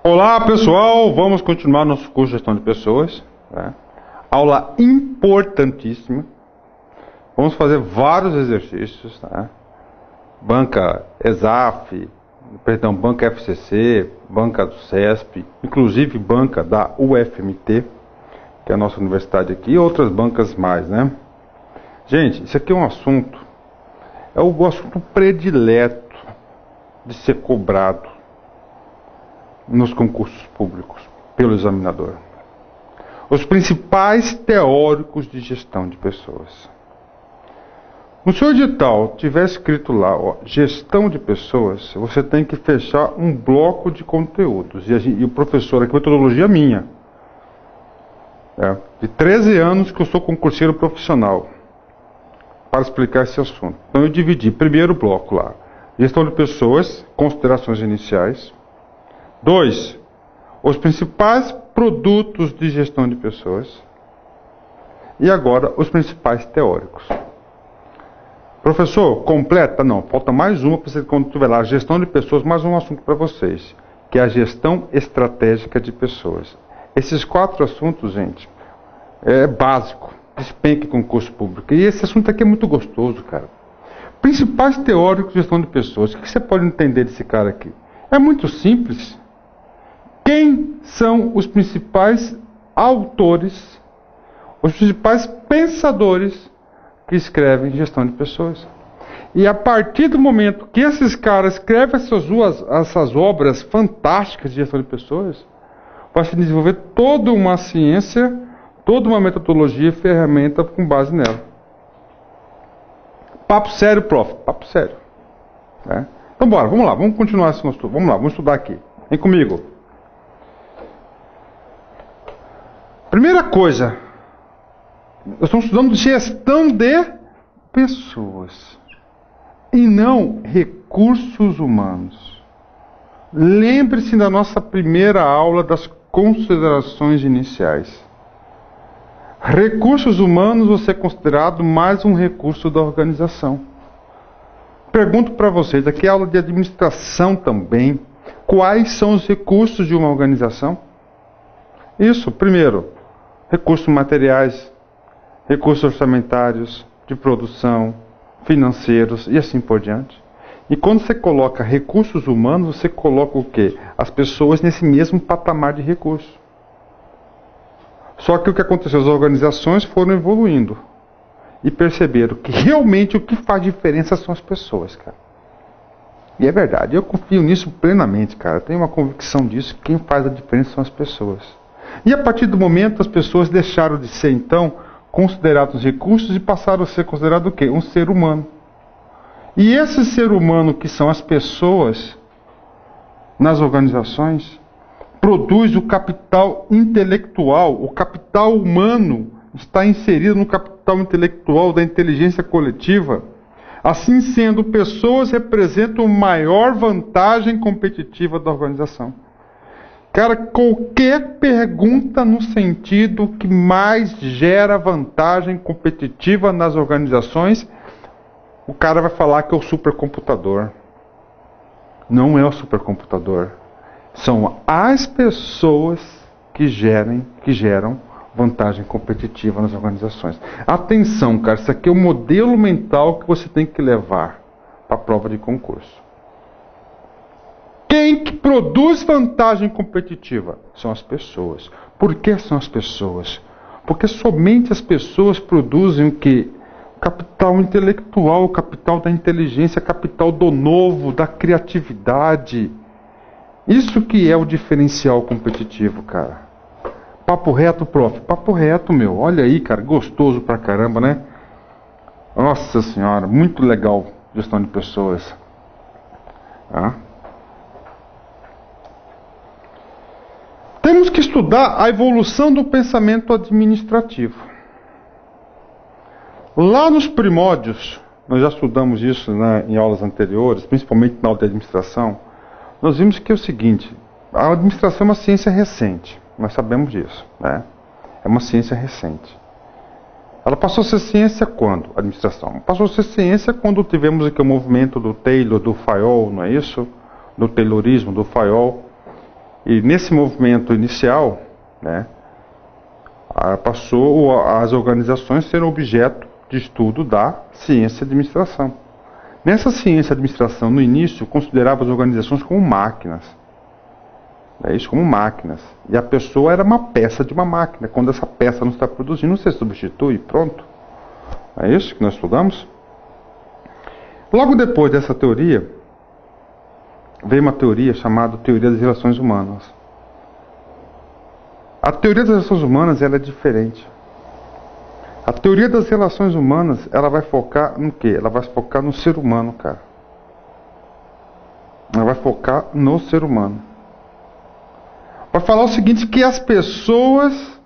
Olá pessoal, vamos continuar nosso curso de gestão de pessoas, né? Aula importantíssima. Vamos fazer vários exercícios, né? Banca ESAF, banca FCC, banca do CESP, inclusive banca da UFMT, que é a nossa universidade aqui, e outras bancas mais, né? Gente, isso aqui é um assunto, é o assunto predileto de ser cobrado nos concursos públicos pelo examinador. Os principais teóricos de gestão de pessoas. No seu edital tiver escrito lá, ó, gestão de pessoas, você tem que fechar um bloco de conteúdos. E o professor, aqui, metodologia minha, de 13 anos que eu sou concurseiro profissional, para explicar esse assunto. Então eu dividi, primeiro bloco lá, gestão de pessoas, considerações iniciais. 2. Os principais produtos de gestão de pessoas. E agora, os principais teóricos. Professor, completa? Não, falta mais uma para você, quando tiver lá, gestão de pessoas, mais um assunto para vocês, que é a gestão estratégica de pessoas. Esses 4 assuntos, gente, é básico, despenque concurso público. E esse assunto aqui é muito gostoso, cara. Principais teóricos de gestão de pessoas. O que você pode entender desse cara aqui? É muito simples. Quem são os principais autores, os principais pensadores que escrevem gestão de pessoas? E a partir do momento que esses caras escrevem essas obras fantásticas de gestão de pessoas, vai se desenvolver toda uma ciência, toda uma metodologia e ferramenta com base nela. Papo sério, prof. Papo sério. Né? Então bora, vamos lá, vamos continuar esse nosso estudo. Vamos lá, vamos estudar aqui. Vem comigo. Primeira coisa, nós estamos estudando gestão de pessoas e não recursos humanos. Lembre-se da nossa primeira aula das considerações iniciais. Recursos humanos vão ser considerado mais um recurso da organização. Pergunto para vocês, aqui é aula de administração também, quais são os recursos de uma organização? Isso, primeiro, recursos materiais, recursos orçamentários, de produção, financeiros e assim por diante. E quando você coloca recursos humanos, você coloca o quê? As pessoas nesse mesmo patamar de recurso. Só que o que aconteceu? As organizações foram evoluindo e perceberam que realmente o que faz diferença são as pessoas, cara. E é verdade, eu confio nisso plenamente, cara. Eu tenho uma convicção disso, que quem faz a diferença são as pessoas. E a partir do momento as pessoas deixaram de ser, então, considerados recursos e passaram a ser considerados o quê? Um ser humano. E esse ser humano, que são as pessoas nas organizações, produz o capital intelectual. O capital humano está inserido no capital intelectual da inteligência coletiva. Assim sendo, pessoas representam maior vantagem competitiva da organização. Cara, qualquer pergunta no sentido que mais gera vantagem competitiva nas organizações, o cara vai falar que é o supercomputador. Não é o supercomputador. São as pessoas que geram vantagem competitiva nas organizações. Atenção, cara, isso aqui é o modelo mental que você tem que levar para a prova de concurso. Quem que produz vantagem competitiva? São as pessoas. Por que são as pessoas? Porque somente as pessoas produzem o quê? Capital intelectual, o capital da inteligência, capital do novo, da criatividade. Isso que é o diferencial competitivo, cara. Papo reto, prof. Papo reto, meu. Olha aí, cara. Gostoso pra caramba, né? Nossa senhora, muito legal gestão de pessoas. Temos que estudar a evolução do pensamento administrativo. Lá nos primórdios, nós já estudamos isso, né, em aulas anteriores, principalmente na aula de administração, nós vimos que é o seguinte: a administração é uma ciência recente, nós sabemos disso, né? É uma ciência recente. Ela passou a ser ciência quando? A administração. Passou a ser ciência quando tivemos aqui o movimento do Taylor, do Fayol, não é isso? Do Taylorismo, do Fayol. E nesse movimento inicial, né, passou as organizações a ser objeto de estudo da ciência de administração. Nessa ciência de administração, no início, considerava as organizações como máquinas. É isso, como máquinas. E a pessoa era uma peça de uma máquina. Quando essa peça não está produzindo, você substitui, pronto. É isso que nós estudamos? Logo depois dessa teoria, veio uma teoria chamada Teoria das Relações Humanas. A teoria das relações humanas ela é diferente. A teoria das relações humanas, ela vai focar no quê? Ela vai focar no ser humano, cara. Ela vai focar no ser humano. Vai falar o seguinte, que as pessoas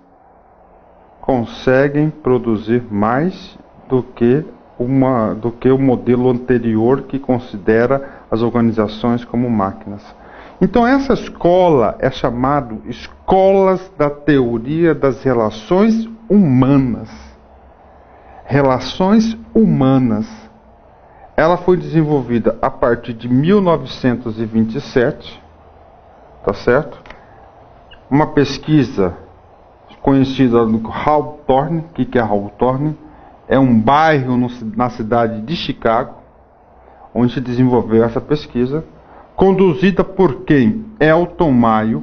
conseguem produzir mais do que o modelo anterior que considera as organizações como máquinas. Então essa escola é chamada Escolas da Teoria das Relações Humanas. Relações humanas. Ela foi desenvolvida a partir de 1927, tá certo? Uma pesquisa conhecida no Hawthorne. O que é Hawthorne? É um bairro na cidade de Chicago, onde se desenvolveu essa pesquisa, conduzida por quem? Elton Mayo.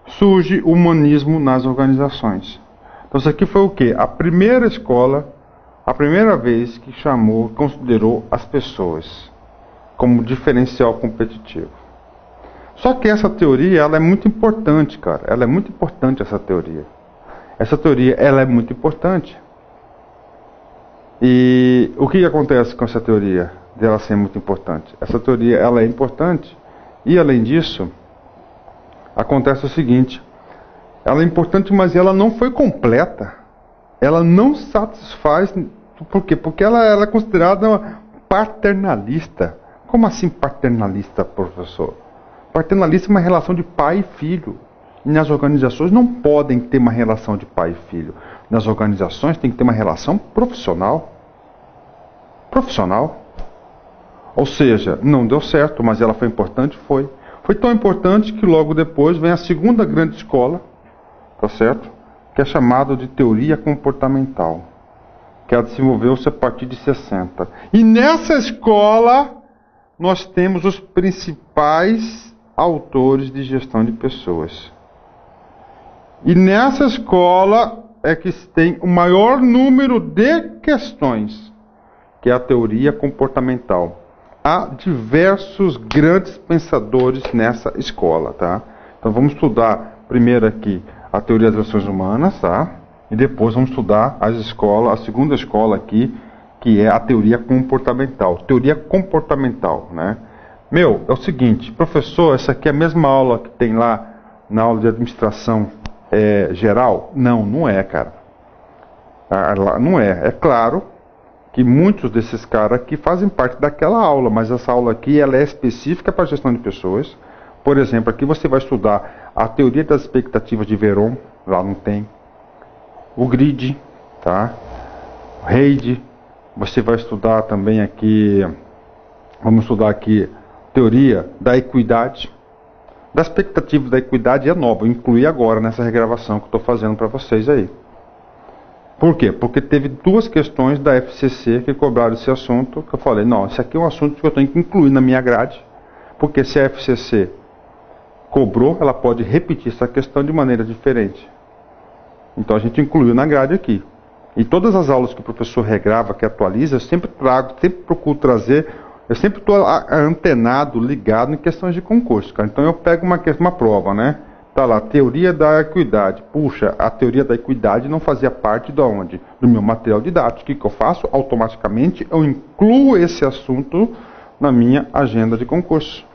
Surge o humanismo nas organizações. Então isso aqui foi o quê? A primeira escola, a primeira vez que considerou as pessoas como diferencial competitivo. Só que essa teoria, ela é muito importante, cara. Ela é muito importante, essa teoria. Essa teoria, ela é muito importante. E o que acontece com essa teoria dela ser muito importante? Essa teoria, ela é importante e, além disso, acontece o seguinte. Ela é importante, mas ela não foi completa. Ela não satisfaz. Por quê? Porque ela é considerada paternalista. Como assim paternalista, professor? Paternalista é uma relação de pai e filho. E nas organizações não podem ter uma relação de pai e filho. Nas organizações tem que ter uma relação profissional. Profissional. Ou seja, não deu certo, mas ela foi importante? Foi. Foi tão importante que logo depois vem a segunda grande escola, tá certo? Que é chamada de teoria comportamental. Que ela desenvolveu-se a partir de 60. E nessa escola nós temos os principais autores de gestão de pessoas. E nessa escola é que tem o maior número de questões, que é a teoria comportamental. Há diversos grandes pensadores nessa escola, tá? Então vamos estudar primeiro aqui a teoria das relações humanas, tá? E depois vamos estudar a segunda escola aqui, que é a teoria comportamental. Teoria comportamental, né? Meu, é o seguinte, professor, essa aqui é a mesma aula que tem lá na aula de administração geral? Não, não é, cara. Não é. É claro que muitos desses caras aqui fazem parte daquela aula, mas essa aula aqui ela é específica para a gestão de pessoas. Por exemplo, aqui você vai estudar a teoria das expectativas de Veron, lá não tem. O grid, tá? O RAID. Você vai estudar também aqui, vamos estudar aqui teoria da equidade. Da expectativa da equidade é nova, eu incluí agora nessa regravação que eu estou fazendo para vocês aí. Por quê? Porque teve duas questões da FCC que cobraram esse assunto, que eu falei, não, esse aqui é um assunto que eu tenho que incluir na minha grade, porque se a FCC cobrou, ela pode repetir essa questão de maneira diferente. Então a gente incluiu na grade aqui. E todas as aulas que o professor regrava, que atualiza, eu sempre procuro trazer. Eu sempre estou antenado, ligado em questões de concurso, cara. Então eu pego uma prova, né? Tá lá, teoria da equidade. Puxa, a teoria da equidade não fazia parte de onde? Do meu material didático. O que eu faço? Automaticamente eu incluo esse assunto na minha agenda de concurso.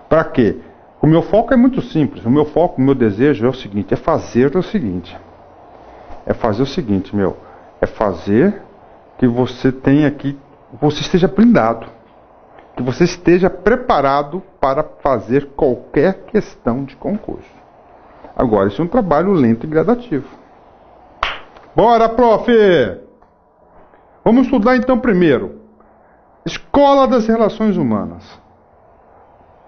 Para quê? O meu foco é muito simples. O meu foco, o meu desejo é o seguinte, é fazer o seguinte, é fazer que você tenha aqui, você esteja blindado. Que você esteja preparado para fazer qualquer questão de concurso. Agora, isso é um trabalho lento e gradativo. Bora, prof! Vamos estudar então primeiro. Escola das Relações Humanas.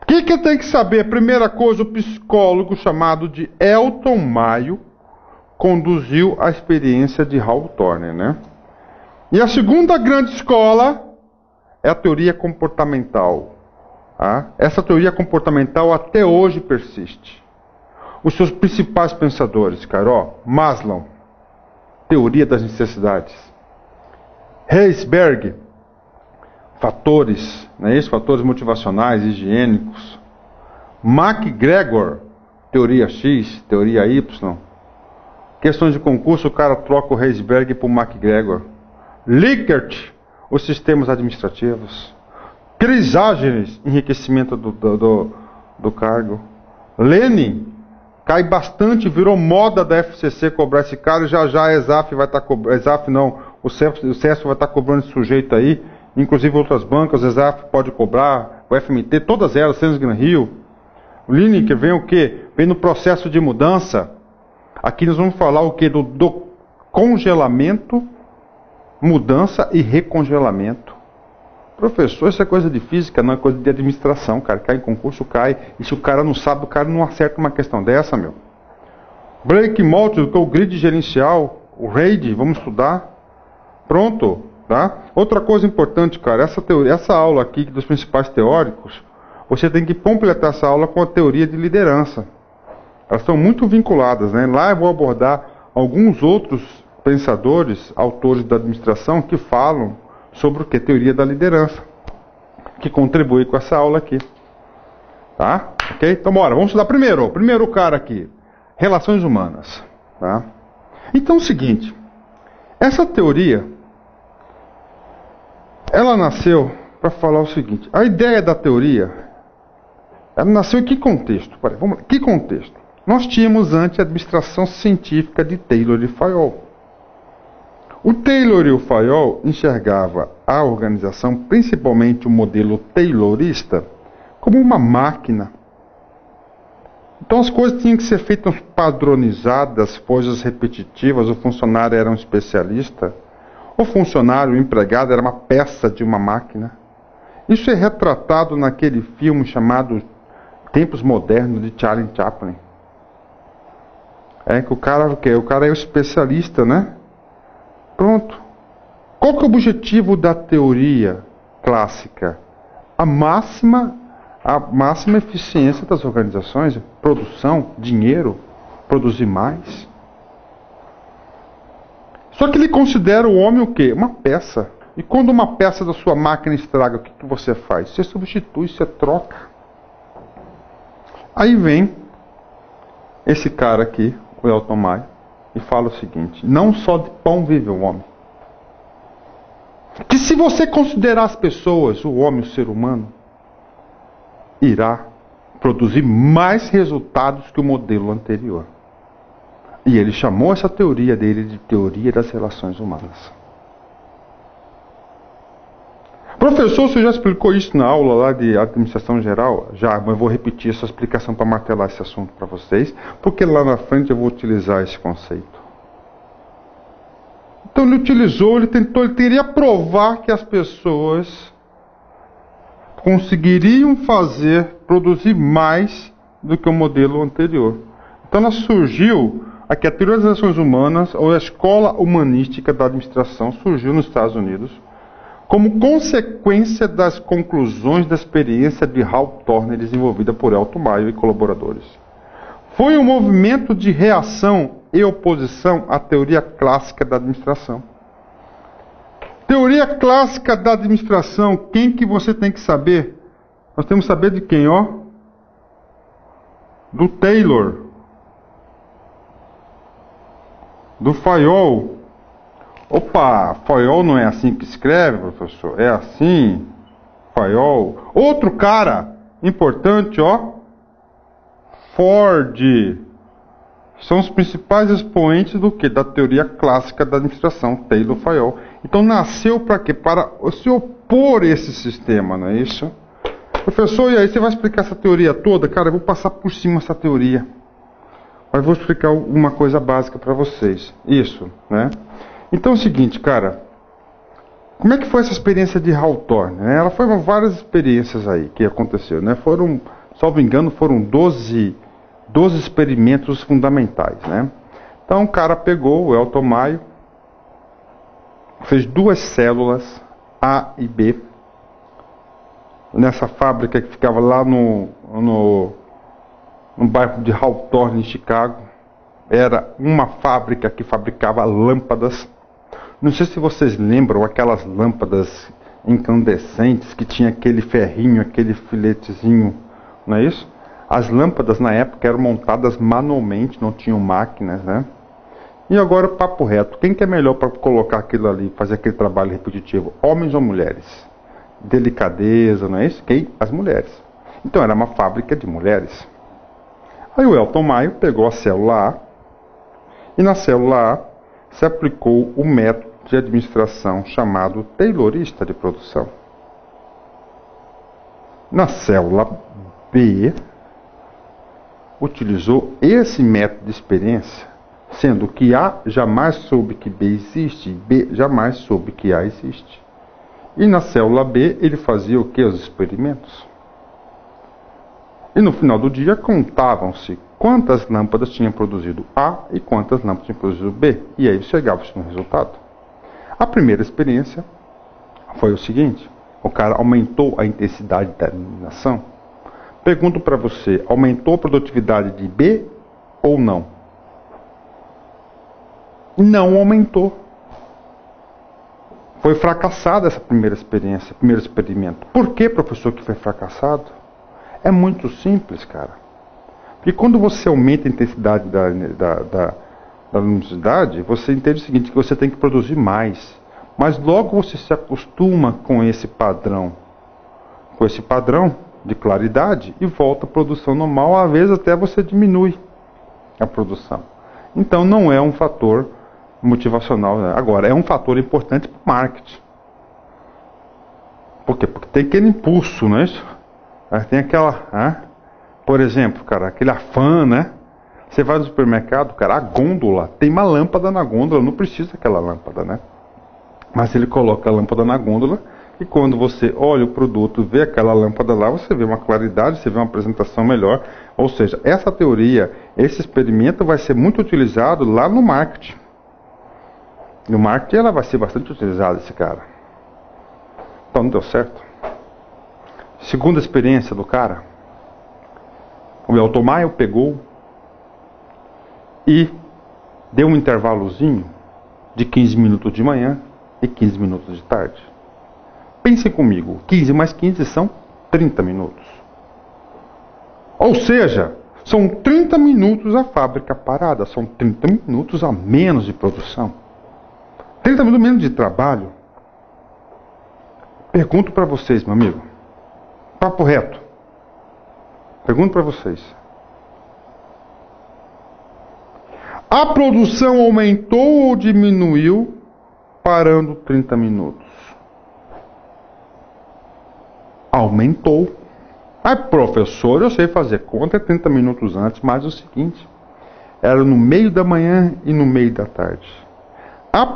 O que tem que saber? Primeira coisa, o psicólogo chamado de Elton Mayo conduziu a experiência de Hal Thorne, né? E a segunda grande escola é a teoria comportamental. Tá? Essa teoria comportamental até hoje persiste. Os seus principais pensadores, cara, ó, Maslow, teoria das necessidades. Herzberg, fatores, não é isso? Fatores motivacionais, higiênicos. MacGregor, teoria X, teoria Y. Questões de concurso, o cara troca o Herzberg por MacGregor. Likert, os sistemas administrativos. Crisógenes, enriquecimento do cargo. Lenin, cai bastante, virou moda da FCC cobrar esse cara, e já a ESAF vai estar cobrando, ESAF não, o CESP vai estar cobrando esse sujeito aí, inclusive outras bancas, o ESAF pode cobrar, o FMT, todas elas, Sens Gran Rio. O Lineker vem o quê? Vem no processo de mudança. Aqui nós vamos falar o quê? Do congelamento, mudança e recongelamento. Professor, isso é coisa de física, não é coisa de administração, cara. Cai em concurso, cai. E se o cara não sabe, o cara não acerta uma questão dessa, meu. Blake Moulton, que é o grid gerencial, o RAID, vamos estudar. Pronto, tá? Outra coisa importante, cara, essa aula aqui dos principais teóricos, você tem que completar essa aula com a teoria de liderança. Elas estão muito vinculadas, né? Lá eu vou abordar alguns outros pensadores, autores da administração, que falam sobre o que? Teoria da liderança, que contribui com essa aula aqui. Tá? Ok? Então bora, vamos estudar primeiro. Primeiro cara aqui, relações humanas. Tá? Então é o seguinte, essa teoria, ela nasceu para falar o seguinte, a ideia da teoria, ela nasceu em que contexto? Peraí, vamos lá. Que contexto? Nós tínhamos antes a administração científica de Taylor e Fayol. O Taylor e o Fayol enxergava a organização, principalmente o modelo taylorista, como uma máquina. Então as coisas tinham que ser feitas padronizadas, coisas repetitivas, o funcionário era um especialista, o funcionário, o empregado, era uma peça de uma máquina. Isso é retratado naquele filme chamado Tempos Modernos, de Charlie Chaplin. É que o cara é o especialista, né? Pronto. Qual que é o objetivo da teoria clássica? A máxima eficiência das organizações, produção, dinheiro, produzir mais. Só que ele considera o homem o quê? Uma peça. E quando uma peça da sua máquina estraga, o que você faz? Você substitui, você troca. Aí vem esse cara aqui, o Elton Mayo, e fala o seguinte, não só de pão vive o homem. Que se você considerar as pessoas, o homem, o ser humano, irá produzir mais resultados que o modelo anterior. E ele chamou essa teoria dele de teoria das relações humanas. Professor, você já explicou isso na aula lá de administração geral? Já, mas eu vou repetir essa explicação para martelar esse assunto para vocês, porque lá na frente eu vou utilizar esse conceito. Então ele utilizou, ele queria provar que as pessoas conseguiriam produzir mais do que o modelo anterior. Então ela surgiu, aqui a teoria das relações humanas, ou a escola humanística da administração, surgiu nos Estados Unidos, como consequência das conclusões da experiência de Hal Thorne desenvolvida por Elton Mayo e colaboradores. Foi um movimento de reação e oposição à teoria clássica da administração. Teoria clássica da administração, quem que você tem que saber? Nós temos que saber de quem, ó? Do Taylor. Do Fayol. Opa, Fayol não é assim que escreve, professor? É assim, Fayol. Outro cara importante, ó, Ford. São os principais expoentes do que? Da teoria clássica da administração, Taylor e Fayol. Então nasceu para quê? Para se opor a esse sistema, não é isso? Professor, e aí você vai explicar essa teoria toda? Cara, eu vou passar por cima essa teoria. Mas vou explicar uma coisa básica para vocês. Isso, né? Então é o seguinte, cara. Como é que foi essa experiência de Hal Thorne? Ela foi várias experiências aí que aconteceu, né? Foram salvo engano, foram 12 experimentos fundamentais, né? Então o cara pegou o Elton Maio, fez 2 células A e B nessa fábrica que ficava lá no bairro de Hawthorne, em Chicago. Era uma fábrica que fabricava lâmpadas. Não sei se vocês lembram aquelas lâmpadas incandescentes que tinha aquele ferrinho, aquele filetezinho, não é isso? As lâmpadas na época eram montadas manualmente, não tinham máquinas, né? E agora, papo reto, quem que é melhor para colocar aquilo ali, fazer aquele trabalho repetitivo? Homens ou mulheres? Delicadeza, não é isso? Quem? As mulheres. Então era uma fábrica de mulheres. Aí o Elton Maio pegou a célula A, e na célula A se aplicou o método de administração chamado taylorista de produção. Na célula B, utilizou esse método de experiência, sendo que A jamais soube que B existe, e B jamais soube que A existe. E na célula B ele fazia o que? Os experimentos. E no final do dia contavam-se quantas lâmpadas tinha produzido A e quantas lâmpadas tinha produzido B. E aí chegava-se no resultado. A primeira experiência foi o seguinte: o cara aumentou a intensidade da iluminação. Pergunto para você, aumentou a produtividade de B ou não? Não aumentou. Foi fracassada essa primeira experiência, primeiro experimento. Por que, professor, que foi fracassado? É muito simples, cara. Porque quando você aumenta a intensidade da luminosidade, você entende o seguinte, que você tem que produzir mais. Mas logo você se acostuma com esse padrão de claridade e volta à produção normal, às vezes até você diminui a produção. Então não é um fator motivacional, né? Agora, é um fator importante para o marketing. Por quê? Porque tem aquele impulso, não é isso? Tem aquela, por exemplo, cara, aquele afã, né? Você vai no supermercado, cara, a gôndola, tem uma lâmpada na gôndola, não precisa daquela lâmpada, né? Mas ele coloca a lâmpada na gôndola e quando você olha o produto, vê aquela lâmpada lá, você vê uma claridade, você vê uma apresentação melhor. Ou seja, essa teoria, esse experimento vai ser muito utilizado lá no marketing. No marketing ela vai ser bastante utilizada, esse cara. Então não deu certo. Segunda experiência do cara. O Elton Maio pegou e deu um intervalozinho de 15 minutos de manhã e 15 minutos de tarde. Pensem comigo, 15 mais 15 são 30 minutos. Ou seja, são 30 minutos a fábrica parada, são 30 minutos a menos de produção. 30 minutos menos de trabalho. Pergunto para vocês, meu amigo. Papo reto. Pergunto para vocês. A produção aumentou ou diminuiu parando 30 minutos? Aumentou. Ai, professor, eu sei fazer conta 30 minutos antes, mas é o seguinte. Era no meio da manhã e no meio da tarde. A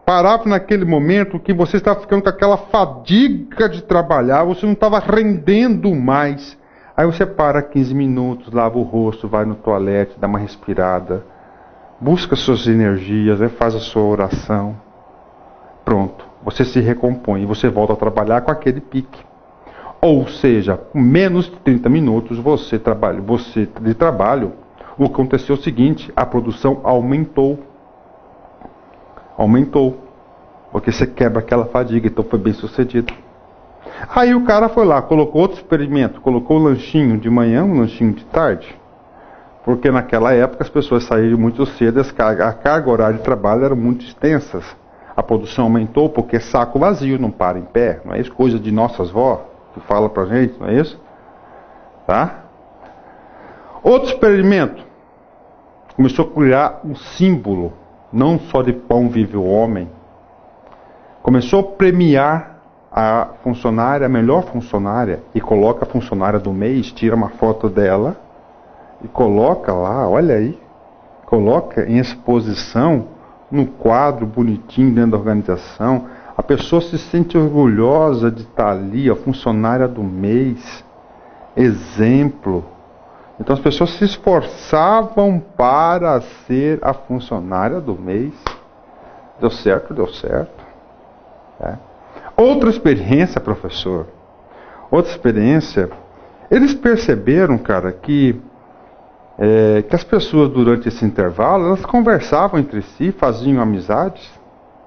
parava naquele momento que você estava ficando com aquela fadiga de trabalhar, você não estava rendendo mais. Aí você para 15 minutos, lava o rosto, vai no toalete, dá uma respirada, busca suas energias, faz a sua oração. Pronto, você se recompõe e você volta a trabalhar com aquele pique. Ou seja, com menos de 30 minutos de trabalho, o que aconteceu é o seguinte, a produção aumentou. Aumentou. Porque você quebra aquela fadiga, então foi bem sucedido. Aí o cara foi lá, colocou outro experimento, colocou o lanchinho de manhã, um lanchinho de tarde. Porque naquela época as pessoas saíram muito cedo, a carga horária de trabalho era muito extensas. A produção aumentou porque saco vazio não para em pé, não é isso? Coisa de nossas vó, que fala pra gente, não é isso? Tá? Outro experimento. Começou a criar um símbolo, não só de pão vive o homem. Começou a premiar a funcionária, a melhor funcionária, e coloca a funcionária do mês, tira uma foto dela, e coloca lá, olha aí, coloca em exposição, no quadro bonitinho dentro da organização, A pessoa se sente orgulhosa de estar ali, a funcionária do mês, exemplo. Então as pessoas se esforçavam para ser a funcionária do mês. Deu certo, deu certo. Outra experiência, professor. Outra experiência. Eles perceberam, cara, que as pessoas durante esse intervalo, elas conversavam entre si, faziam amizades.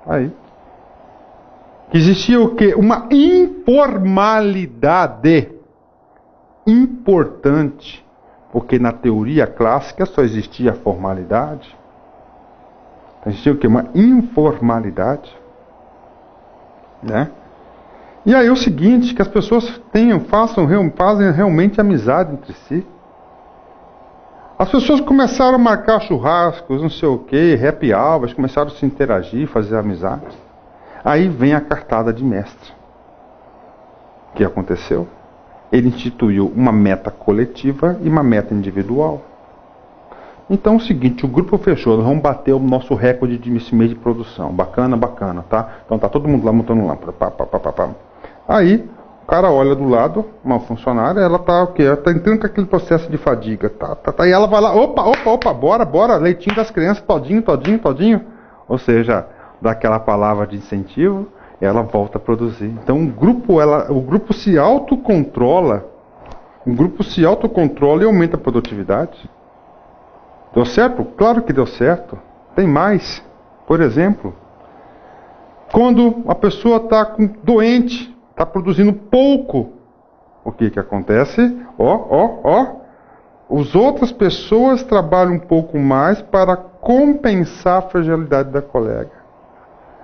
Aí. Que existia o quê? Uma informalidade importante. Porque na teoria clássica só existia a formalidade. Existia o quê? Uma informalidade. Né? E aí o seguinte, que as pessoas fazem realmente amizade entre si. As pessoas começaram a marcar churrascos, não sei o quê, happy hours, começaram a se interagir, fazer amizade. Aí vem a cartada de mestre. O que aconteceu? Ele instituiu uma meta coletiva e uma meta individual. Então é o seguinte, o grupo fechou, nós vamos bater o nosso recorde de mês de produção. Bacana, bacana, tá? Então tá todo mundo lá montando lâmpada. Aí, o cara olha do lado, uma funcionária, ela tá o quê? Ela tá entrando com aquele processo de fadiga. E ela vai lá, opa, bora, leitinho das crianças, todinho. Ou seja, dá aquela palavra de incentivo, ela volta a produzir. Então o grupo se autocontrola, e aumenta a produtividade. Deu certo? Claro que deu certo. Tem mais. Por exemplo, quando a pessoa está doente, está produzindo pouco, o que acontece? As outras pessoas trabalham um pouco mais para compensar a fragilidade da colega.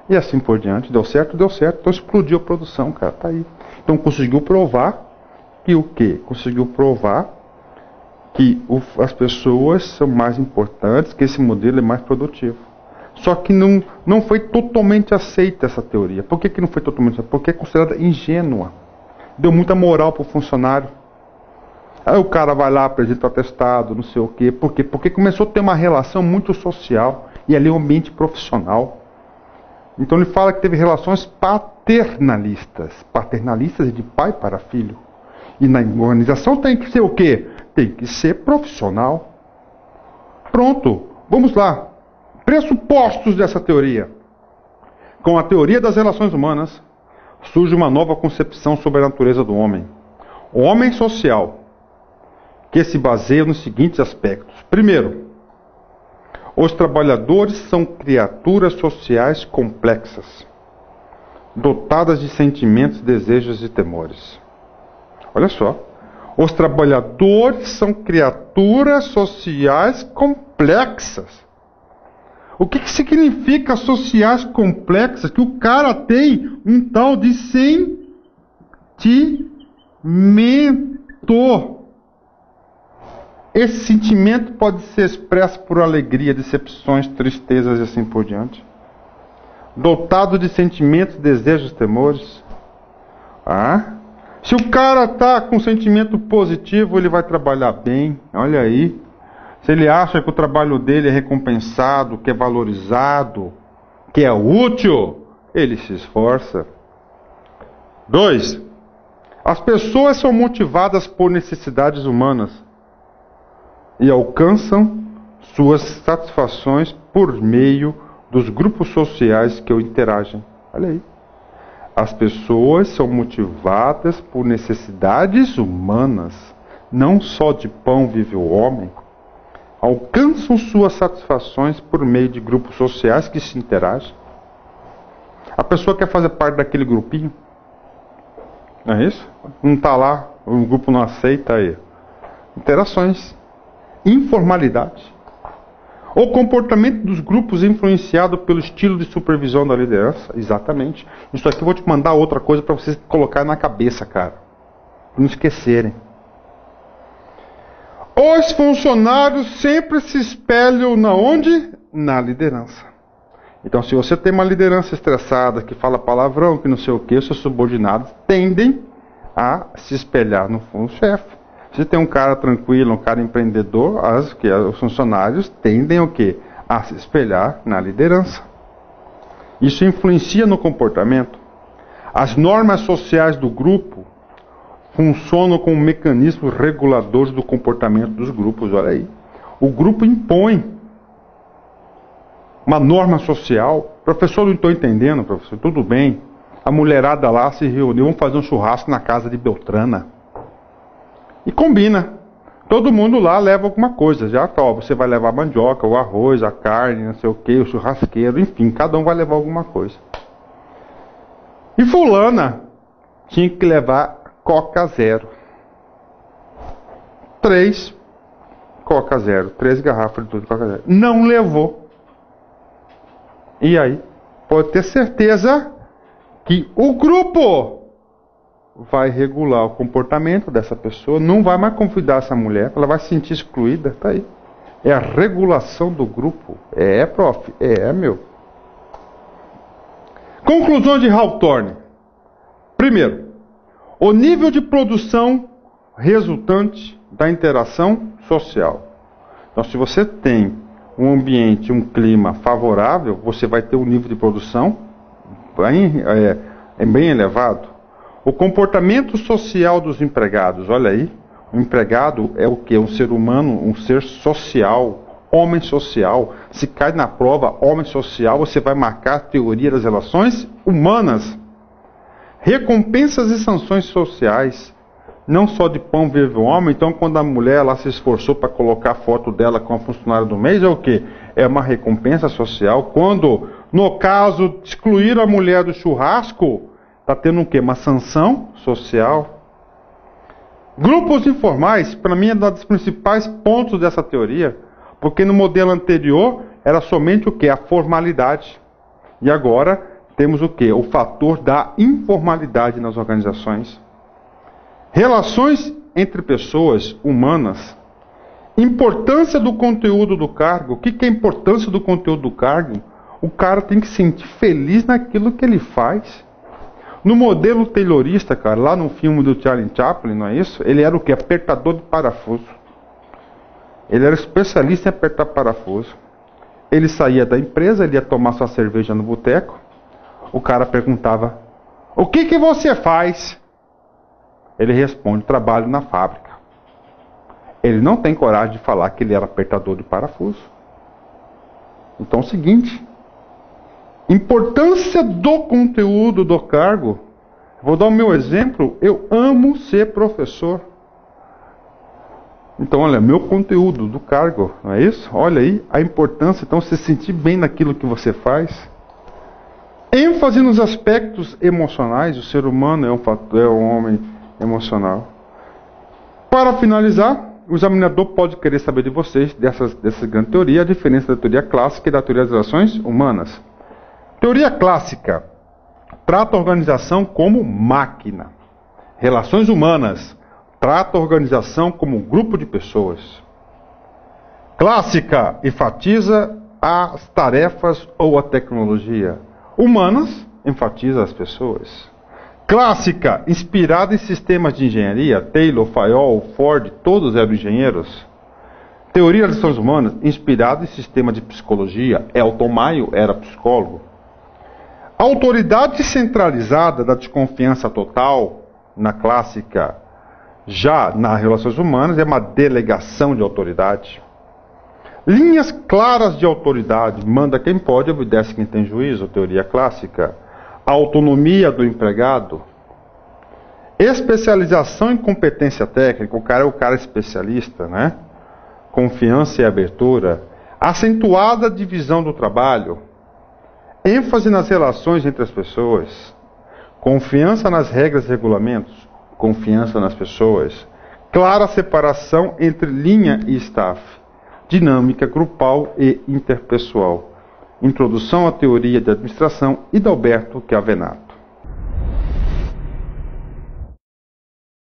E assim por diante. Deu certo? Então explodiu a produção, cara. Tá aí. Então conseguiu provar que o quê? Conseguiu provar que as pessoas são mais importantes, que esse modelo é mais produtivo. Só que não foi totalmente aceita essa teoria. Por que não foi totalmente aceita? Porque é considerada ingênua. Deu muita moral para o funcionário. Aí o cara vai lá, apresenta o atestado, não sei o quê. Por quê? Porque começou a ter uma relação muito social e ali um ambiente profissional. Então ele fala que teve relações paternalistas de pai para filho. E na organização tem que ser o quê? Tem que ser profissional. Pronto, vamos lá. Pressupostos dessa teoria. Com a teoria das relações humanas, surge uma nova concepção sobre a natureza do homem. O homem social, que se baseia nos seguintes aspectos. Primeiro, os trabalhadores são criaturas sociais complexas, dotadas de sentimentos, desejos e temores. Olha só. Os trabalhadores são criaturas sociais complexas. O que significa sociais complexas? Que o cara tem um tal de sentimento. Esse sentimento pode ser expresso por alegria, decepções, tristezas e assim por diante. Dotado de sentimentos, desejos, temores. Se o cara está com sentimento positivo, ele vai trabalhar bem. Olha aí. Se ele acha que o trabalho dele é recompensado, que é valorizado, que é útil, ele se esforça. 2. As pessoas são motivadas por necessidades humanas e alcançam suas satisfações por meio dos grupos sociais que o interagem. Olha aí. As pessoas são motivadas por necessidades humanas. Não só de pão vive o homem. Alcançam suas satisfações por meio de grupos sociais que se interagem. A pessoa quer fazer parte daquele grupinho. Não é isso? Não está lá, o grupo não aceita aí. Interações. Informalidade. O comportamento dos grupos influenciado pelo estilo de supervisão da liderança. Exatamente. Isso aqui eu vou te mandar outra coisa para vocês colocarem na cabeça, cara. Para não esquecerem. Os funcionários sempre se espelham na onde? Na liderança. Então, se você tem uma liderança estressada, que fala palavrão, que não sei o que, os seus subordinados tendem a se espelhar no chefe. Se tem um cara tranquilo, um cara empreendedor, os funcionários tendem o quê? A se espelhar na liderança. Isso influencia no comportamento. As normas sociais do grupo funcionam como mecanismos reguladores do comportamento dos grupos. Olha aí. O grupo impõe uma norma social. Professor, não estou entendendo, professor. Tudo bem. A mulherada lá se reuniu, vamos fazer um churrasco na casa de Beltrana. E combina. Todo mundo lá leva alguma coisa. Já tá, ó, você vai levar a mandioca, o arroz, a carne, não sei o que, o churrasqueiro, enfim, cada um vai levar alguma coisa. E fulana tinha que levar Coca Zero. 3 Coca Zero. 3 garrafas de tudo de Coca Zero. Não levou. E aí? Pode ter certeza que o grupo vai regular o comportamento dessa pessoa, não vai mais convidar essa mulher, ela vai se sentir excluída, tá aí. É a regulação do grupo. É, prof. É, meu. Conclusão de Hawthorne. Primeiro, o nível de produção resultante da interação social. Então, se você tem um ambiente, um clima favorável, você vai ter um nível de produção bem elevado. O comportamento social dos empregados, olha aí, o empregado é o que? Um ser humano, um ser social, homem social. Se cai na prova homem social, você vai marcar a teoria das relações humanas. Recompensas e sanções sociais, não só de pão vive o homem. Então, quando a mulher ela se esforçou para colocar a foto dela com a funcionária do mês, é o quê? É uma recompensa social. Quando, no caso, excluir a mulher do churrasco, está tendo o quê? Uma sanção social. Grupos informais, para mim, é um dos principais pontos dessa teoria, porque no modelo anterior era somente o quê? A formalidade. E agora temos o quê? O fator da informalidade nas organizações. Relações entre pessoas humanas. Importância do conteúdo do cargo. O que é a importância do conteúdo do cargo? O cara tem que se sentir feliz naquilo que ele faz. No modelo taylorista, cara, lá no filme do Charlie Chaplin, não é isso? Ele era o quê? Apertador de parafuso. Ele era especialista em apertar parafuso. Ele saía da empresa, ele ia tomar sua cerveja no boteco. O cara perguntava, o que você faz? Ele responde, trabalho na fábrica. Ele não tem coragem de falar que ele era apertador de parafuso. Então é o seguinte, importância do conteúdo do cargo. Vou dar o meu exemplo, eu amo ser professor. Então, olha, meu conteúdo do cargo, não é isso? Olha aí a importância, então, se sentir bem naquilo que você faz. ênfase nos aspectos emocionais. O ser humano é um homem emocional. Para finalizar, o examinador pode querer saber de vocês, dessa grande teoria, a diferença da teoria clássica e da teoria das relações humanas. Teoria clássica trata a organização como máquina. Relações humanas trata a organização como um grupo de pessoas. Clássica enfatiza as tarefas ou a tecnologia. Humanas enfatiza as pessoas. Clássica, inspirada em sistemas de engenharia, Taylor, Fayol, Ford, todos eram engenheiros. Teoria das relações humanas, inspirada em sistema de psicologia, Elton Mayo era psicólogo. Autoridade centralizada da desconfiança total, na clássica, já nas relações humanas, é uma delegação de autoridade. Linhas claras de autoridade, manda quem pode, obedece quem tem juízo, teoria clássica. Autonomia do empregado. Especialização em competência técnica, o cara é o cara especialista, né? Confiança e abertura. Acentuada divisão do trabalho. ênfase nas relações entre as pessoas. Confiança nas regras e regulamentos. Confiança nas pessoas. Clara separação entre linha e staff. Dinâmica grupal e interpessoal. Introdução à teoria de administração, Hidalberto Chiavenato.